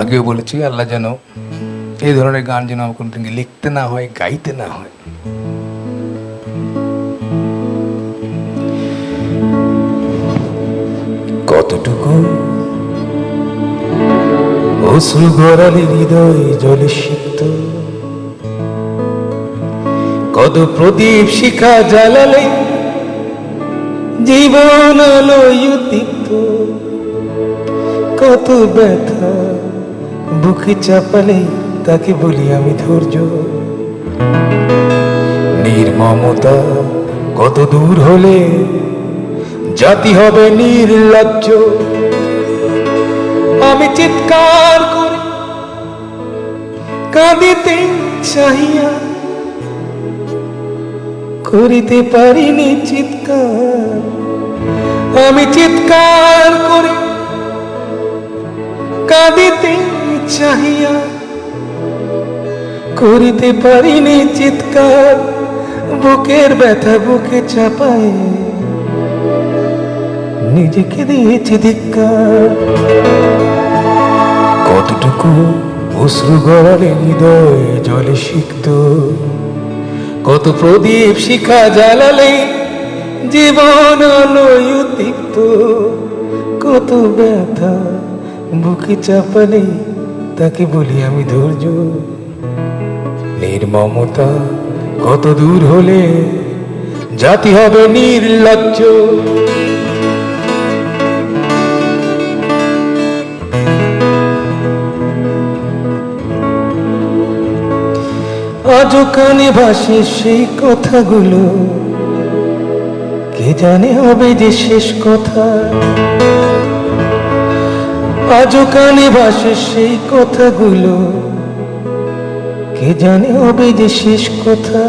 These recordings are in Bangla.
আগেও বলেছি আল্লাহ যেন এই ধরনের গান যেন আমার কোনোদিন লিখতে না হয়, গাইতে না হয়। কতটুকু অশ্রু গড়ালে হৃদয় জলে সিক্ত, কত প্রদীপ শিখা জ্বালালে জীবন আলোয় উদ্দীপ্ত, কত ব্যথা বুকে চাপালে তাকে বলি আমি ধৈর্য। নির্মমতা কত দূর হলে জাতি হবে নির্লজ্জ। আমি চিৎকার করে কাঁদিতে চাহিয়া করিতে পারিনি চিৎকার। আমি চিৎকার করে কাঁদিতে চাহিয়া করিতে পারিনি চিৎকার। বুকের ব্যথা বুকে চাপায় নিজেকে দিয়েছি ধিক্কার। কতটুকু অশ্রু গড়ালে হৃদয় জলে সিক্ত, কত প্রদীপ শিখা জ্বালালে জীবন আলোয় উদ্দীপ্ত, কত ব্যথা বুকে চাপালে তাকে বলি আমি ধৈর্য। নির্মমতা কত দূর হলে জাতি হবে নির্লজ্জ। আজও কানে ভাসে সেই কথাগুলো, কে জানে হবে যে শেষ কথা। আজও কানে ভাসে সেই কথাগুলো, কে জানে হবে যে শেষ কথা।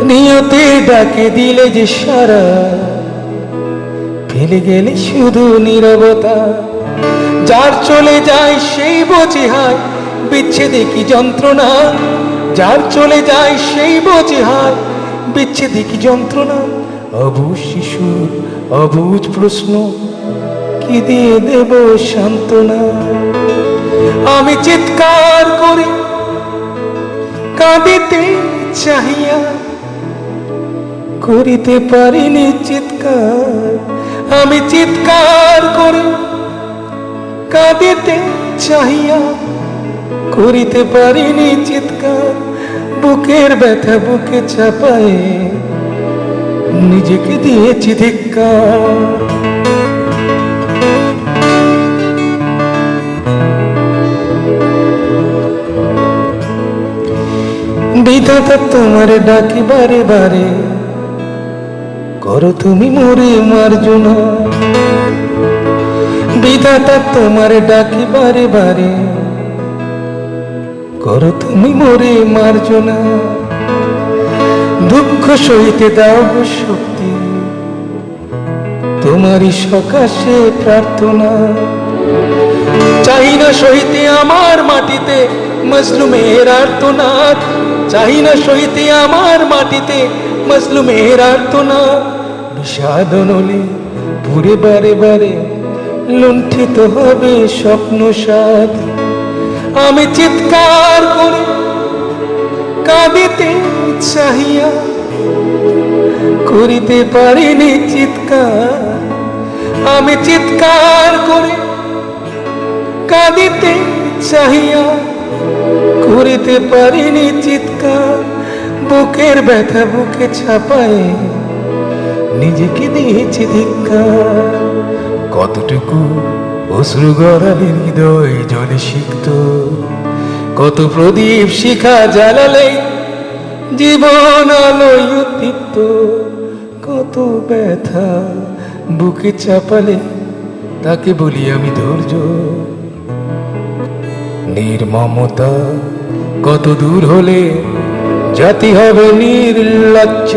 নিয়তে ডাকে দিলে যে সারা, ফেলে গেলে শুধু নীরবতা। যার চলে যায় সেই বোঝে হায় বিচ্ছেদে কি যন্ত্রণা। যার চলে যায় সেই বোঝে হায় বিচ্ছেদে কি যন্ত্রণা। অবুঝ শিশুর অবুঝ প্রশ্ন, কি দিয়ে দেব সান্ত্বনা। আমি চিৎকার করে কাঁদিতে চাহিয়া করিতে পারিনি চিৎকার। আমি চিৎকার করে কাঁদিতে চাহিয়া করিতে পারিনি চিৎকার। বুকের ব্যথা বুকে চাপায় নিজেকে দিয়েছি ধিক্কার। বিধাতা তোমার ডাকি বারে বারে, করো তুমি মোরে মার্জনা। বিধাতা তোমার ডাকি বারে বারে, করো তুমি মোরে মার্জনা। দুঃখ সইতে দাও গো শক্তি, তোমারই সকাশে প্রার্থনা। চাই না সইতে আমার মাটিতে মজলুমের আর্তনাদ। চাই না সইতে আমার মাটিতে মজলুমের আর্তনাদ। বিষাদ নলে পুরে বারে বারে লুণ্ঠিত হবে স্বপ্ন সাদ। আমি চিৎকার করে কাঁদিতে চাহিয়া করিতে পারিনি চিৎকার। আমি চিৎকার করে কাঁদিতে চাহিয়া করিতে পারিনি চিৎকার। বুকের ব্যথা বুকে ছাপায় নিজেকে দিয়েছি ধিক্কার। কতটুকু অশ্রু গড়ালে হৃদয় জলে সিক্ত, কত প্রদীপ শিখা জ্বালালে জীবন আলোয় উদ্দীপ্ত, কত ব্যথা বুকে চাপালে তাকে বলি আমি ধৈর্য। নির্মমতা কত দূর হলে জাতি হবে নির্লজ্জ।